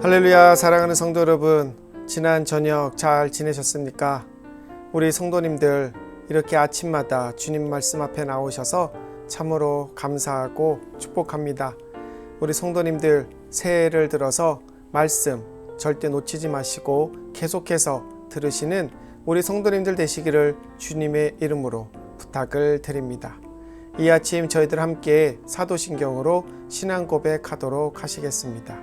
할렐루야. 사랑하는 성도 여러분, 지난 저녁 잘 지내셨습니까? 우리 성도님들 이렇게 아침마다 주님 말씀 앞에 나오셔서 참으로 감사하고 축복합니다. 우리 성도님들 새해를 들어서 말씀 절대 놓치지 마시고 계속해서 들으시는 우리 성도님들 되시기를 주님의 이름으로 부탁을 드립니다. 이 아침 저희들 함께 사도신경으로 신앙 고백하도록 하시겠습니다.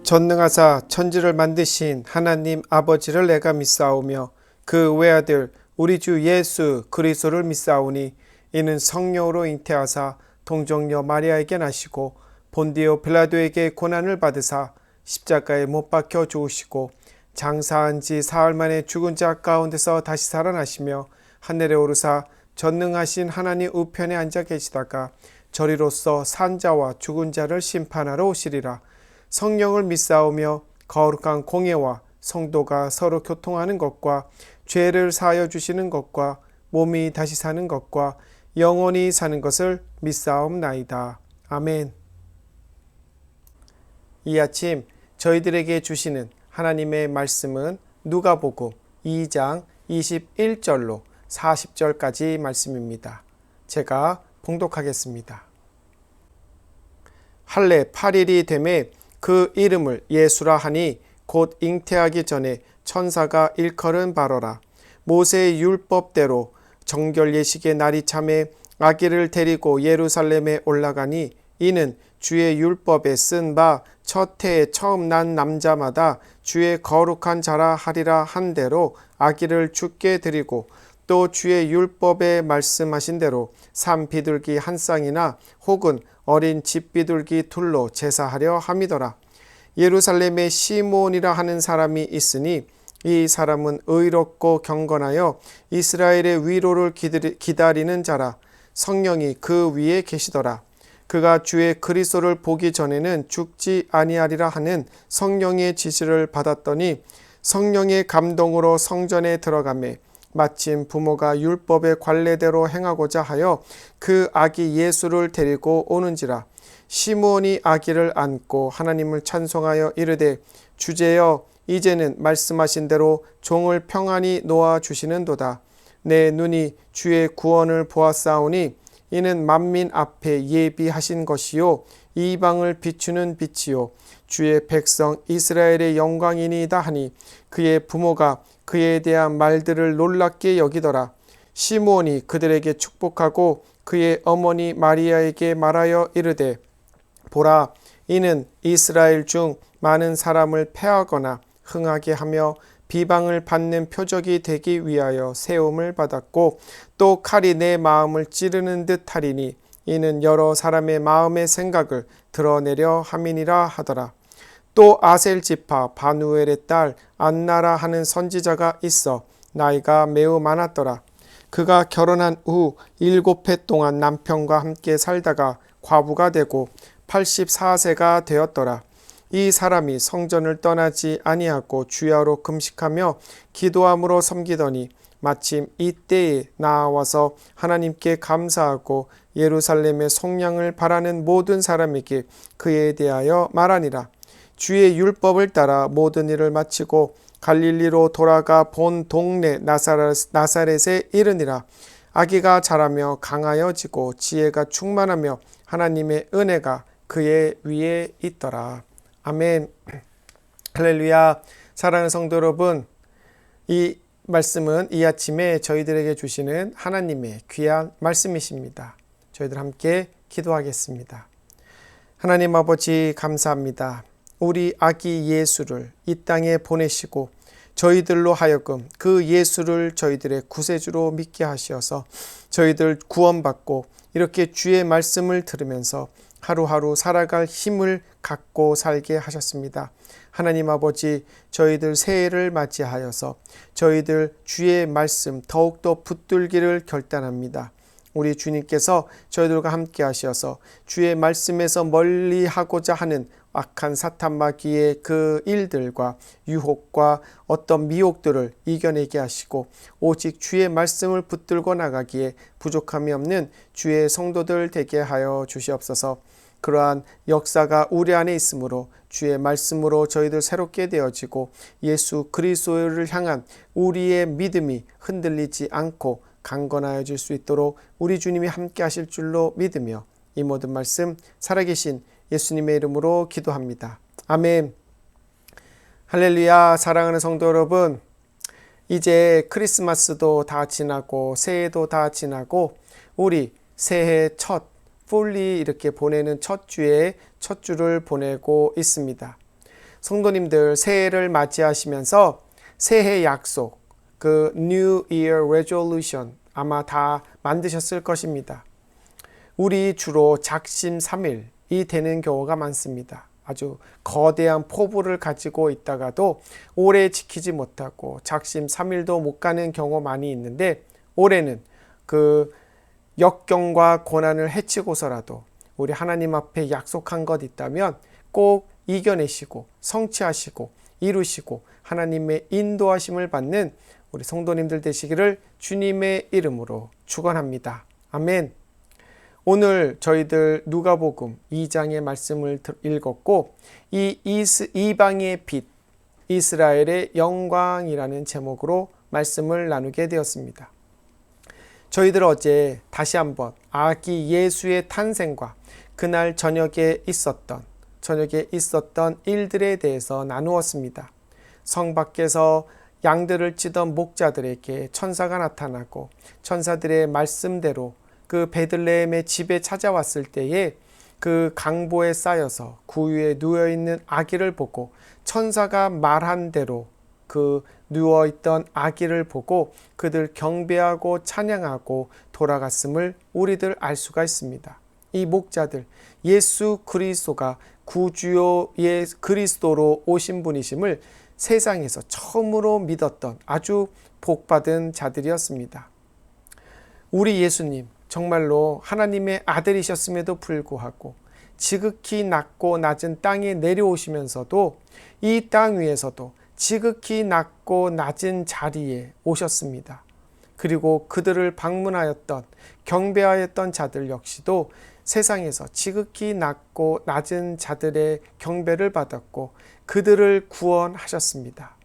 전능하사 천지를 만드신 하나님 아버지를 내가 믿사오며 그 외아들 우리 주 예수 그리스도를 믿사오니 이는 성령으로 잉태하사 동정녀 마리아에게 나시고 본디오 빌라도에게 고난을 받으사 십자가에 못 박혀 죽으시고 장사한 지 사흘 만에 죽은 자 가운데서 다시 살아나시며 하늘에 오르사 전능하신 하나님 우편에 앉아 계시다가 저리로서 산 자와 죽은 자를 심판하러 오시리라. 성령을 믿사오며 거룩한 공예와 성도가 서로 교통하는 것과 죄를 사하여 주시는 것과 몸이 다시 사는 것과 영원히 사는 것을 믿사옵나이다. 아멘. 이 아침 저희들에게 주시는 하나님의 말씀은 누가복음 2장 21절로 40절까지 말씀입니다. 제가 봉독하겠습니다. 할례 8일이 되매 그 이름을 예수라 하니 곧 잉태하기 전에 천사가 일컬은 바로라. 모세의 율법대로 정결 예식의 날이 참에 아기를 데리고 예루살렘에 올라가니 이는 주의 율법에 쓴 바 첫 해에 처음 난 남자마다 주의 거룩한 자라 하리라 한 대로 아기를 주께 드리고 또 주의 율법에 말씀하신 대로 산 비둘기 한 쌍이나 혹은 어린 집 비둘기 둘로 제사하려 함이더라. 예루살렘에 시므온이라 하는 사람이 있으니 이 사람은 의롭고 경건하여 이스라엘의 위로를 기다리는 자라. 성령이 그 위에 계시더라. 그가 주의 그리스도를 보기 전에는 죽지 아니하리라 하는 성령의 지시를 받았더니 성령의 감동으로 성전에 들어가매 마침 부모가 율법의 관례대로 행하고자 하여 그 아기 예수를 데리고 오는지라. 시므온이 아기를 안고 하나님을 찬송하여 이르되 주제여 이제는 말씀하신 대로 종을 평안히 놓아 주시는도다. 내 눈이 주의 구원을 보았사오니 이는 만민 앞에 예비하신 것이요 이방을 비추는 빛이요 주의 백성 이스라엘의 영광이니이다 하니 그의 부모가 그에 대한 말들을 놀랍게 여기더라. 시므온이 그들에게 축복하고 그의 어머니 마리아에게 말하여 이르되 보라, 이는 이스라엘 중 많은 사람을 패하거나 흥하게 하며 비방을 받는 표적이 되기 위하여 세움을 받았고 또 칼이 내 마음을 찌르는 듯 하리니 이는 여러 사람의 마음의 생각을 드러내려 함이니라 하더라. 또 아셀 지파 바누엘의 딸 안나라 하는 선지자가 있어 나이가 매우 많았더라. 그가 결혼한 후 7해 동안 남편과 함께 살다가 과부가 되고 84세가 되었더라. 이 사람이 성전을 떠나지 아니하고 주야로 금식하며 기도함으로 섬기더니 마침 이때에 나와서 하나님께 감사하고 예루살렘의 속량을 바라는 모든 사람에게 그에 대하여 말하니라. 주의 율법을 따라 모든 일을 마치고 갈릴리로 돌아가 본 동네 나사렛에 이르니라. 아기가 자라며 강하여지고 지혜가 충만하며 하나님의 은혜가 그의 위에 있더라. 아멘. 할렐루야. 사랑하는 성도 여러분, 이 말씀은 이 아침에 저희들에게 주시는 하나님의 귀한 말씀이십니다. 저희들 함께 기도하겠습니다. 하나님 아버지 감사합니다. 우리 아기 예수를 이 땅에 보내시고 저희들로 하여금 그 예수를 저희들의 구세주로 믿게 하시어서 저희들 구원받고 이렇게 주의 말씀을 들으면서 하루하루 살아갈 힘을 갖고 살게 하셨습니다. 하나님 아버지, 저희들 새해를 맞이하여서 저희들 주의 말씀 더욱더 붙들기를 결단합니다. 우리 주님께서 저희들과 함께 하셔서 주의 말씀에서 멀리하고자 하는 악한 사탄 마귀의 그 일들과 유혹과 어떤 미혹들을 이겨내게 하시고 오직 주의 말씀을 붙들고 나가기에 부족함이 없는 주의 성도들 되게 하여 주시옵소서. 그러한 역사가 우리 안에 있으므로 주의 말씀으로 저희들 새롭게 되어지고 예수 그리스도를 향한 우리의 믿음이 흔들리지 않고 강건하여질 수 있도록 우리 주님이 함께 하실 줄로 믿으며 이 모든 말씀 살아계신 예수님의 이름으로 기도합니다. 아멘. 할렐루야. 사랑하는 성도 여러분, 이제 크리스마스도 다 지나고 새해도 다 지나고 우리 새해 첫 풀리 이렇게 보내는 첫 주에 첫 주를 보내고 있습니다. 성도님들 새해를 맞이하시면서 새해 약속, 그 New Year Resolution 아마 다 만드셨을 것입니다. 우리 주로 작심삼일이 되는 경우가 많습니다. 아주 거대한 포부를 가지고 있다가도 오래 지키지 못하고 작심삼일도 못 가는 경우 많이 있는데, 올해는 그 역경과 고난을 헤치고서라도 우리 하나님 앞에 약속한 것 있다면 꼭 이겨내시고 성취하시고 이루시고 하나님의 인도하심을 받는 우리 성도님들 되시기를 주님의 이름으로 축원합니다. 아멘. 오늘 저희들 누가복음 2장의 말씀을 읽었고, 이 이방의 빛, 이스라엘의 영광이라는 제목으로 말씀을 나누게 되었습니다. 저희들 어제 다시 한번 아기 예수의 탄생과 그날 저녁에 있었던 일들에 대해서 나누었습니다. 성 밖에서 양들을 찌던 목자들에게 천사가 나타나고 천사들의 말씀대로 그 베들레헴의 집에 찾아왔을 때에 그 강보에 쌓여서 구유에 누워있는 아기를 보고 천사가 말한 대로 그 누워있던 아기를 보고 그들 경배하고 찬양하고 돌아갔음을 우리들 알 수가 있습니다. 이 목자들, 예수 그리스도가 구주요 그리스도로 오신 분이심을 세상에서 처음으로 믿었던 아주 복받은 자들이었습니다. 우리 예수님 정말로 하나님의 아들이셨음에도 불구하고 지극히 낮고 낮은 땅에 내려오시면서도 이 땅 위에서도 지극히 낮고 낮은 자리에 오셨습니다. 그리고 그들을 방문하였던 경배하였던 자들 역시도 세상에서 지극히 낮고 낮은 자들의 경배를 받았고 그들을 구원하셨습니다.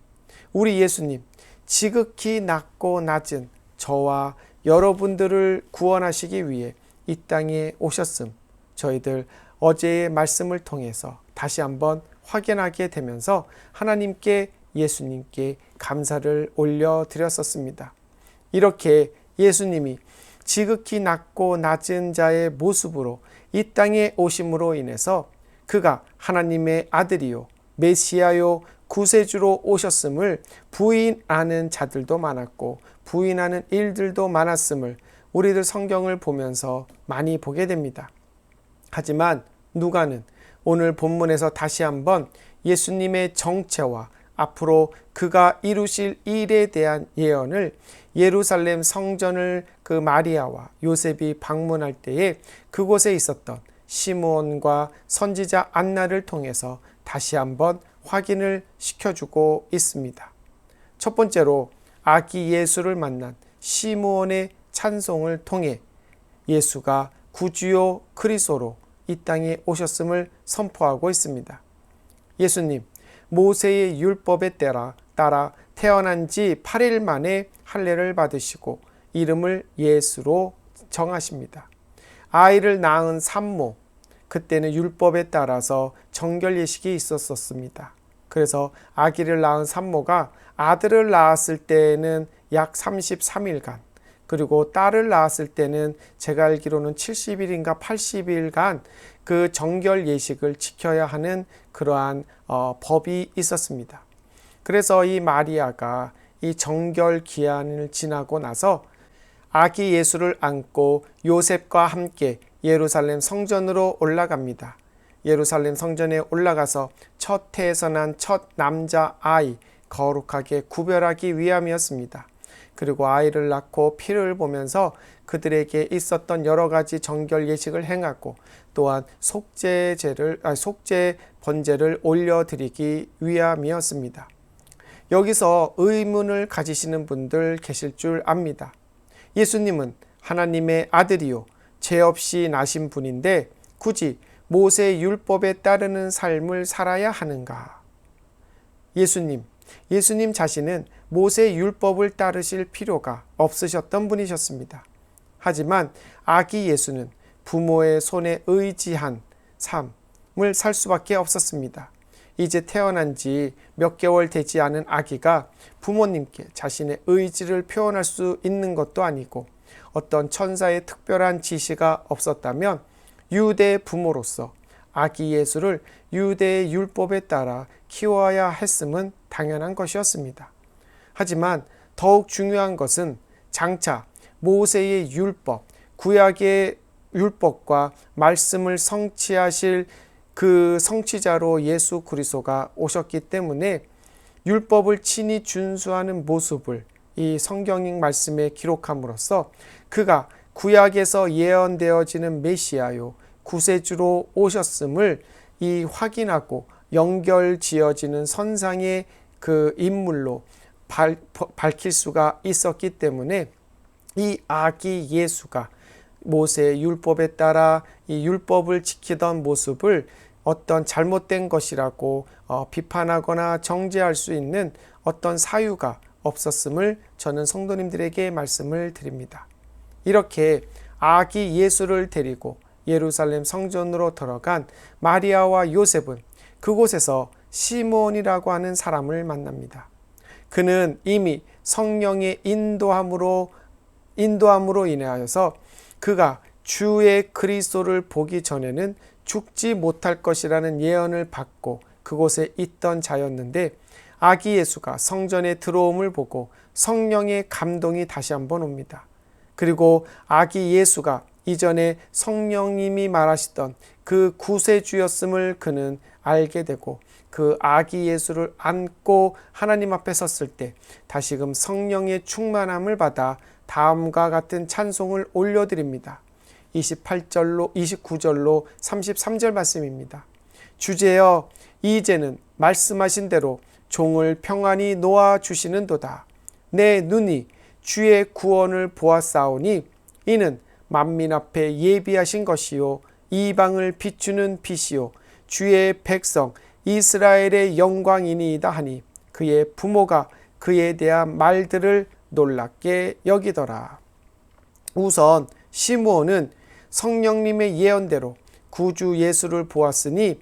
우리 예수님 지극히 낮고 낮은 저와 여러분들을 구원하시기 위해 이 땅에 오셨음, 저희들 어제의 말씀을 통해서 다시 한번 확인하게 되면서 하나님께 예수님께 감사를 올려드렸었습니다. 이렇게 예수님이 지극히 낮고 낮은 자의 모습으로 이 땅에 오심으로 인해서 그가 하나님의 아들이요 메시아요 구세주로 오셨음을 부인하는 자들도 많았고 부인하는 일들도 많았음을 우리들 성경을 보면서 많이 보게 됩니다. 하지만 누가는 오늘 본문에서 다시 한번 예수님의 정체와 앞으로 그가 이루실 일에 대한 예언을 예루살렘 성전을 그 마리아와 요셉이 방문할 때에 그곳에 있었던 시므온과 선지자 안나를 통해서 다시 한번 확인을 시켜주고 있습니다. 첫 번째로 아기 예수를 만난 시므온의 찬송을 통해 예수가 구주요 그리스도로 이 땅에 오셨음을 선포하고 있습니다. 예수님 모세의 율법에 따라 태어난 지 8일 만에 할례를 받으시고 이름을 예수로 정하십니다. 아이를 낳은 산모, 그때는 율법에 따라서 정결 예식이 있었습니다. 그래서 아기를 낳은 산모가 아들을 낳았을 때는 약 33일간, 그리고 딸을 낳았을 때는 제가 알기로는 70일인가 80일간 그 정결 예식을 지켜야 하는 그러한 법이 있었습니다. 그래서 이 마리아가 이 정결 기한을 지나고 나서 아기 예수를 안고 요셉과 함께 예루살렘 성전으로 올라갑니다. 예루살렘 성전에 올라가서 첫 태에서 난 첫 남자 아이 거룩하게 구별하기 위함이었습니다. 그리고 아이를 낳고 피를 보면서 그들에게 있었던 여러 가지 정결 예식을 행하고 또한 속죄 번제를 올려드리기 위함이었습니다. 여기서 의문을 가지시는 분들 계실 줄 압니다. 예수님은 하나님의 아들이요 죄 없이 나신 분인데 굳이 모세의 율법에 따르는 삶을 살아야 하는가? 예수님 자신은 모세의 율법을 따르실 필요가 없으셨던 분이셨습니다. 하지만 아기 예수는 부모의 손에 의지한 삶을 살 수밖에 없었습니다. 이제 태어난 지 몇 개월 되지 않은 아기가 부모님께 자신의 의지를 표현할 수 있는 것도 아니고 어떤 천사의 특별한 지시가 없었다면 유대 부모로서 아기 예수를 유대의 율법에 따라 키워야 했음은 당연한 것이었습니다. 하지만 더욱 중요한 것은 장차 모세의 율법, 구약의 율법과 말씀을 성취하실 그 성취자로 예수 그리스도가 오셨기 때문에 율법을 친히 준수하는 모습을 이 성경 말씀에 기록함으로써 그가 구약에서 예언되어지는 메시아요 구세주로 오셨음을 이 확인하고 연결지어지는 선상의 그 인물로 밝힐 수가 있었기 때문에 이 아기 예수가 모세의 율법에 따라 이 율법을 지키던 모습을 어떤 잘못된 것이라고 비판하거나 정죄할 수 있는 어떤 사유가 없었음을 저는 성도님들에게 말씀을 드립니다. 이렇게 아기 예수를 데리고 예루살렘 성전으로 들어간 마리아와 요셉은 그곳에서 시므온이라고 하는 사람을 만납니다. 그는 이미 성령의 인도함으로 인하여서 그가 주의 그리스도를 보기 전에는 죽지 못할 것이라는 예언을 받고 그곳에 있던 자였는데 아기 예수가 성전에 들어옴을 보고 성령의 감동이 다시 한번 옵니다. 그리고 아기 예수가 이전에 성령님이 말하시던 그 구세주였음을 그는 알게 되고 그 아기 예수를 안고 하나님 앞에 섰을 때 다시금 성령의 충만함을 받아 다음과 같은 찬송을 올려드립니다. 28절로 29절로 33절 말씀입니다. 주제여 이제는 말씀하신 대로 종을 평안히 놓아주시는도다. 내 눈이 주의 구원을 보았사오니 이는 만민 앞에 예비하신 것이요 이방을 비추는 빛이요 주의 백성 이스라엘의 영광이니이다 하니 그의 부모가 그에 대한 말들을 놀랍게 여기더라. 우선 시므온은 성령님의 예언대로 구주 예수를 보았으니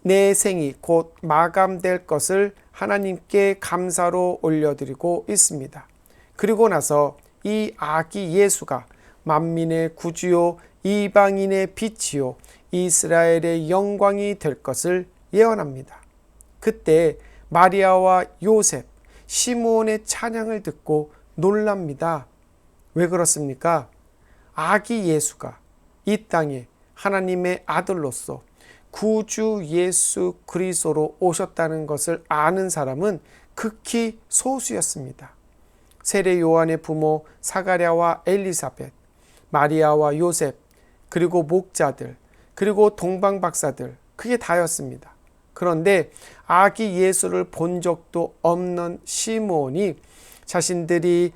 내 생이 곧 마감될 것을 하나님께 감사로 올려드리고 있습니다. 그리고 나서 이 아기 예수가 만민의 구주요 이방인의 빛이요 이스라엘의 영광이 될 것을 예언합니다. 그때 마리아와 요셉, 시므온의 찬양을 듣고 놀랍니다. 왜 그렇습니까? 아기 예수가 이 땅에 하나님의 아들로서 구주 예수 그리스도로 오셨다는 것을 아는 사람은 극히 소수였습니다. 세례 요한의 부모 사가랴와 엘리사벳, 마리아와 요셉, 그리고 목자들, 그리고 동방 박사들, 그게 다였습니다. 그런데 아기 예수를 본 적도 없는 시므온이 자신들이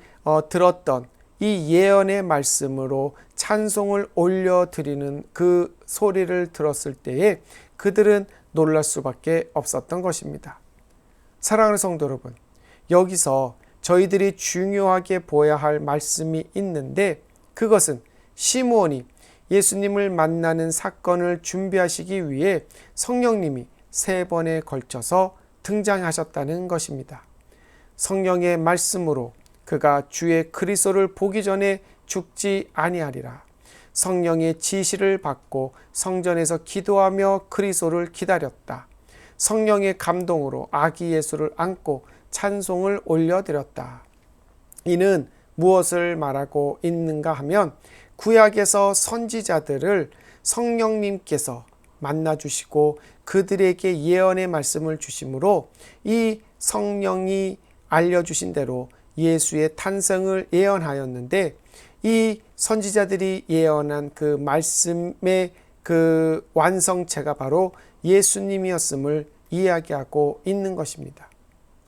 들었던 이 예언의 말씀으로 찬송을 올려드리는 그 소리를 들었을 때에 그들은 놀랄 수밖에 없었던 것입니다. 사랑하는 성도 여러분, 여기서 저희들이 중요하게 보아야 할 말씀이 있는데 그것은 시므온이 예수님을 만나는 사건을 준비하시기 위해 성령님이 3번에 걸쳐서 등장하셨다는 것입니다. 성령의 말씀으로 그가 주의 그리스도를 보기 전에 죽지 아니하리라. 성령의 지시를 받고 성전에서 기도하며 그리스도를 기다렸다. 성령의 감동으로 아기 예수를 안고 찬송을 올려드렸다. 이는 무엇을 말하고 있는가 하면 구약에서 선지자들을 성령님께서 만나주시고 그들에게 예언의 말씀을 주심으로 이 성령이 알려주신 대로 예수의 탄생을 예언하였는데 이 선지자들이 예언한 그 말씀의 그 완성체가 바로 예수님이었음을 이야기하고 있는 것입니다.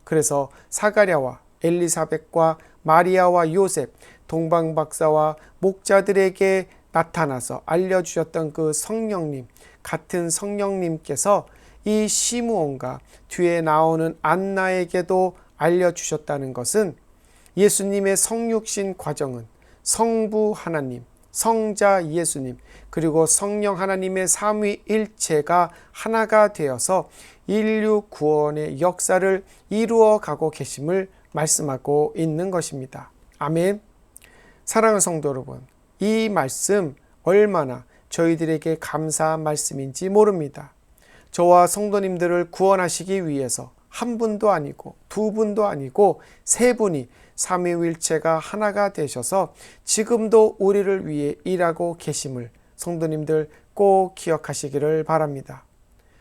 그래서 사가랴와 엘리사벳과 마리아와 요셉, 동방박사와 목자들에게 나타나서 알려주셨던 그 성령님, 같은 성령님께서 이 시므온과 뒤에 나오는 안나에게도 알려주셨다는 것은 예수님의 성육신 과정은 성부 하나님, 성자 예수님, 그리고 성령 하나님의 삼위일체가 하나가 되어서 인류 구원의 역사를 이루어 가고 계심을 말씀하고 있는 것입니다. 아멘. 사랑하는 성도 여러분, 이 말씀 얼마나 저희들에게 감사한 말씀인지 모릅니다. 저와 성도님들을 구원하시기 위해서 한 분도 아니고 두 분도 아니고 세 분이 삼위일체가 하나가 되셔서 지금도 우리를 위해 일하고 계심을 성도님들 꼭 기억하시기를 바랍니다.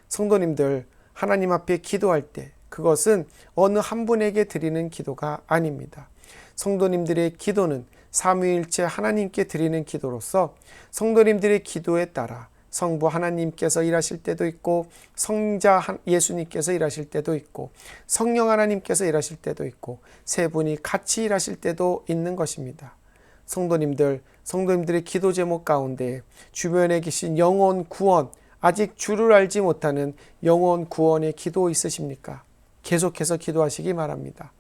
성도님들, 하나님 앞에 기도할 때 그것은 어느 한 분에게 드리는 기도가 아닙니다. 성도님들의 기도는 삼위일체 하나님께 드리는 기도로서 성도님들의 기도에 따라 성부 하나님께서 일하실 때도 있고, 성자 예수님께서 일하실 때도 있고, 성령 하나님께서 일하실 때도 있고, 세 분이 같이 일하실 때도 있는 것입니다. 성도님들의 기도 제목 가운데 주변에 계신 영혼 구원, 아직 주를 알지 못하는 영혼 구원의 기도 있으십니까? 계속해서 기도하시기 바랍니다.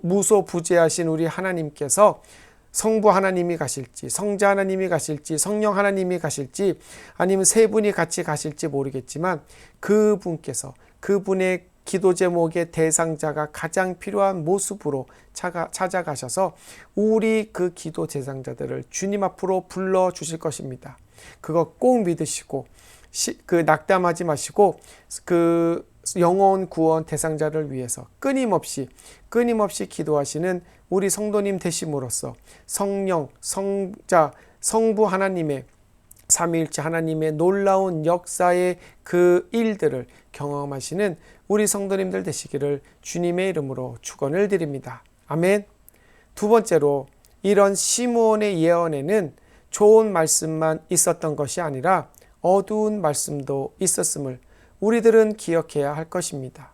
무소부재하신 우리 하나님께서 성부 하나님이 가실지, 성자 하나님이 가실지, 성령 하나님이 가실지, 아니면 세 분이 같이 가실지 모르겠지만 그분께서 그분의 기도 제목의 대상자가 가장 필요한 모습으로 찾아가셔서 우리 그 기도 대상자들을 주님 앞으로 불러주실 것입니다. 그거 꼭 믿으시고 낙담하지 마시고 그 영혼 구원 대상자를 위해서 끊임없이 기도하시는 우리 성도님 되심으로써 성령, 성자, 성부 하나님의 삼위일체 하나님의 놀라운 역사의 그 일들을 경험하시는 우리 성도님들 되시기를 주님의 이름으로 축원을 드립니다. 아멘. 두 번째로, 이런 시므온의 예언에는 좋은 말씀만 있었던 것이 아니라 어두운 말씀도 있었음을 우리들은 기억해야 할 것입니다.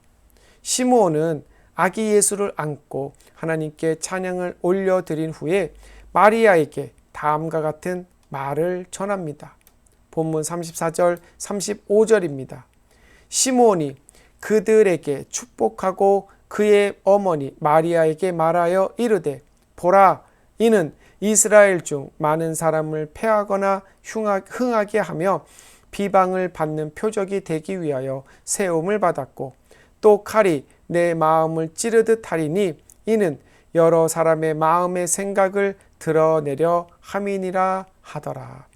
시므온은 아기 예수를 안고 하나님께 찬양을 올려드린 후에 마리아에게 다음과 같은 말을 전합니다. 본문 34절, 35절입니다. 시므온이 그들에게 축복하고 그의 어머니 마리아에게 말하여 이르되, 보라, 이는 이스라엘 중 많은 사람을 패하거나 흥하게 하며 비방을 받는 표적이 되기 위하여 세움을 받았고, 또 칼이 내 마음을 찌르듯 하리니 이는 여러 사람의 마음의 생각을 드러내려 함이니라 하더라.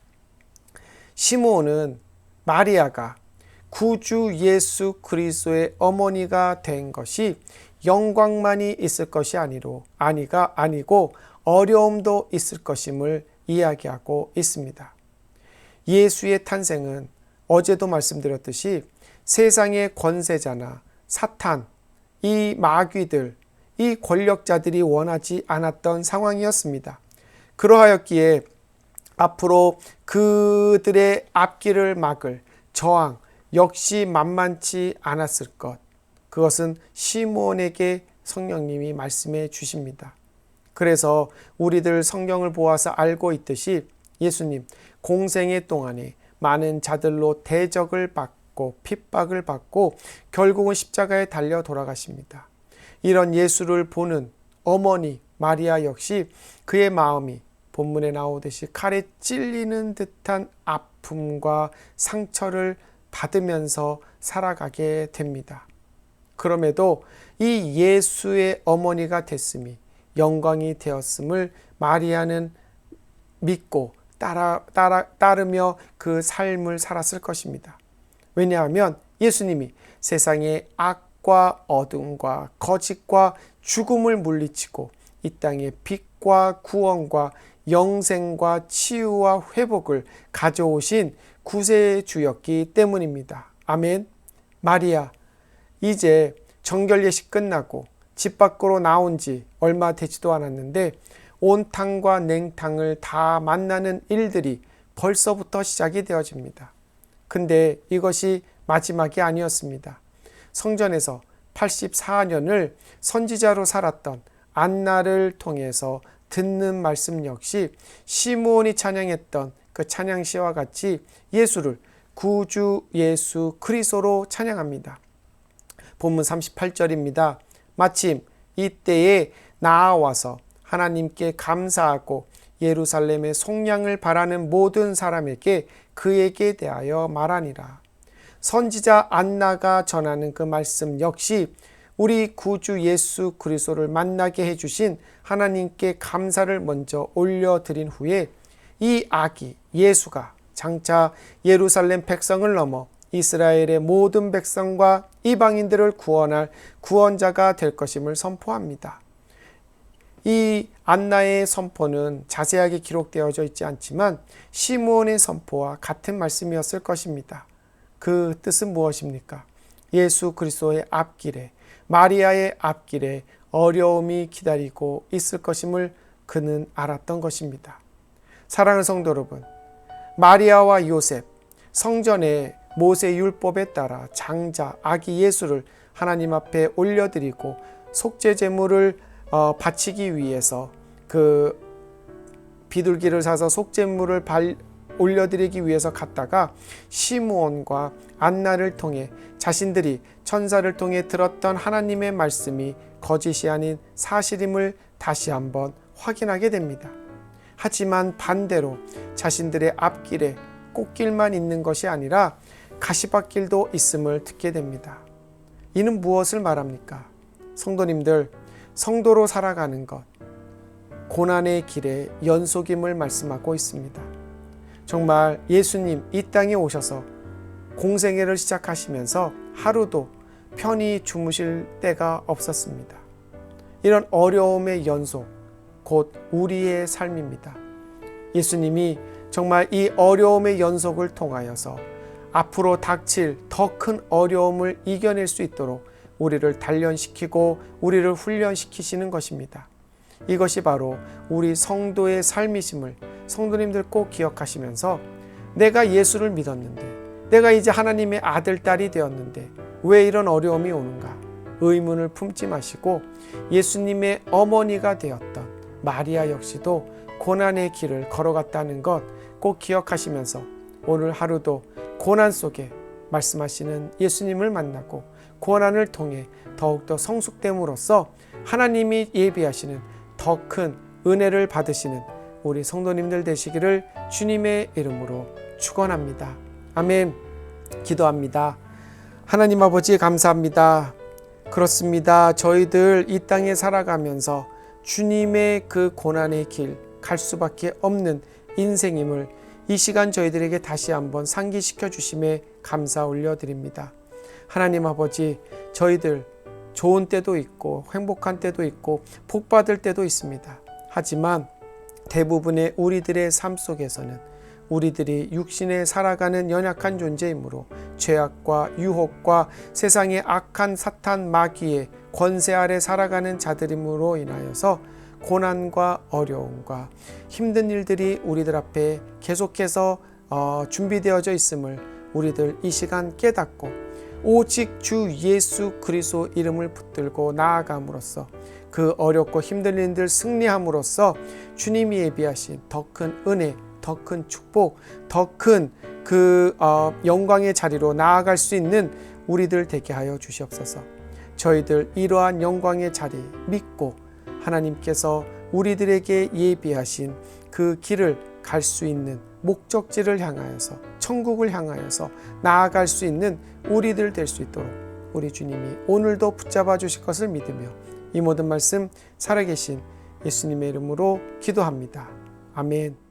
시므온은 마리아가 구주 예수 그리스도의 어머니가 된 것이 영광만이 있을 것이 아니고 어려움도 있을 것임을 이야기하고 있습니다. 예수의 탄생은 어제도 말씀드렸듯이 세상의 권세자나 사탄, 이 마귀들, 이 권력자들이 원하지 않았던 상황이었습니다. 그러하였기에 앞으로 그들의 앞길을 막을 저항 역시 만만치 않았을 것, 그것은 시므온에게 성령님이 말씀해 주십니다. 그래서 우리들 성경을 보아서 알고 있듯이 예수님 공생의 동안에 많은 자들로 대적을 받고 핍박을 받고 결국은 십자가에 달려 돌아가십니다. 이런 예수를 보는 어머니 마리아 역시 그의 마음이 본문에 나오듯이 칼에 찔리는 듯한 아픔과 상처를 받으면서 살아가게 됩니다. 그럼에도 이 예수의 어머니가 됐음이 영광이 되었음을 마리아는 믿고 따르며 그 삶을 살았을 것입니다. 왜냐하면 예수님이 세상의 악과 어둠과 거짓과 죽음을 물리치고 이 땅에 빛과 구원과 영생과 치유와 회복을 가져오신 구세주였기 때문입니다. 아멘. 마리아, 이제 정결 예식 끝나고 집 밖으로 나온 지 얼마 되지도 않았는데 온탕과 냉탕을 다 만나는 일들이 벌써부터 시작이 되어집니다. 근데 이것이 마지막이 아니었습니다. 성전에서 84년을 선지자로 살았던 안나를 통해서 듣는 말씀 역시 시므온이 찬양했던 그 찬양시와 같이 예수를 구주 예수 그리스도로 찬양합니다. 본문 38절입니다. 마침 이때에 나아와서 하나님께 감사하고 예루살렘의 속량을 바라는 모든 사람에게 그에게 대하여 말하니라. 선지자 안나가 전하는 그 말씀 역시 우리 구주 예수 그리스도를 만나게 해주신 하나님께 감사를 먼저 올려드린 후에 이 아기 예수가 장차 예루살렘 백성을 넘어 이스라엘의 모든 백성과 이방인들을 구원할 구원자가 될 것임을 선포합니다. 이 안나의 선포는 자세하게 기록되어져 있지 않지만 시므온의 선포와 같은 말씀이었을 것입니다. 그 뜻은 무엇입니까? 예수 그리스도의 앞길에, 마리아의 앞길에 어려움이 기다리고 있을 것임을 그는 알았던 것입니다. 사랑하는 성도 여러분, 마리아와 요셉, 성전에 모세 율법에 따라 장자 아기 예수를 하나님 앞에 올려드리고 속죄 제물을 바치기 위해서 그 비둘기를 사서 속죄물을 올려드리기 위해서 갔다가 시므온과 안나를 통해 자신들이 천사를 통해 들었던 하나님의 말씀이 거짓이 아닌 사실임을 다시 한번 확인하게 됩니다. 하지만 반대로 자신들의 앞길에 꽃길만 있는 것이 아니라 가시밭길도 있음을 듣게 됩니다. 이는 무엇을 말합니까? 성도님들, 성도로 살아가는 것, 고난의 길의 연속임을 말씀하고 있습니다. 정말 예수님 이 땅에 오셔서 공생애를 시작하시면서 하루도 편히 주무실 때가 없었습니다. 이런 어려움의 연속, 곧 우리의 삶입니다. 예수님이 정말 이 어려움의 연속을 통하여서 앞으로 닥칠 더 큰 어려움을 이겨낼 수 있도록 우리를 단련시키고 우리를 훈련시키시는 것입니다. 이것이 바로 우리 성도의 삶이심을 성도님들 꼭 기억하시면서 내가 예수를 믿었는데, 내가 이제 하나님의 아들, 딸이 되었는데 왜 이런 어려움이 오는가? 의문을 품지 마시고 예수님의 어머니가 되었던 마리아 역시도 고난의 길을 걸어갔다는 것 꼭 기억하시면서 오늘 하루도 고난 속에 말씀하시는 예수님을 만나고 고난을 통해 더욱더 성숙됨으로써 하나님이 예비하시는 더 큰 은혜를 받으시는 우리 성도님들 되시기를 주님의 이름으로 축원합니다. 아멘. 기도합니다. 하나님 아버지 감사합니다. 그렇습니다. 저희들 이 땅에 살아가면서 주님의 그 고난의 길 갈 수밖에 없는 인생임을 이 시간 저희들에게 다시 한번 상기시켜 주심에 감사 올려드립니다. 하나님 아버지, 저희들 좋은 때도 있고 행복한 때도 있고 복받을 때도 있습니다. 하지만 대부분의 우리들의 삶 속에서는 우리들이 육신에 살아가는 연약한 존재이므로 죄악과 유혹과 세상의 악한 사탄 마귀의 권세 아래 살아가는 자들임으로 인하여서 고난과 어려움과 힘든 일들이 우리들 앞에 계속해서 준비되어져 있음을 우리들 이 시간 깨닫고 오직 주 예수 그리스도 이름을 붙들고 나아감으로써 그 어렵고 힘든 일들 승리함으로써 주님이 예비하신 더 큰 은혜, 더 큰 축복, 더 큰 그 영광의 자리로 나아갈 수 있는 우리들 되게 하여 주시옵소서. 저희들 이러한 영광의 자리 믿고 하나님께서 우리들에게 예비하신 그 길을 갈 수 있는 목적지를 향하여서 천국을 향하여서 나아갈 수 있는 우리들 될 수 있도록 우리 주님이 오늘도 붙잡아 주실 것을 믿으며 이 모든 말씀 살아계신 예수님의 이름으로 기도합니다. 아멘.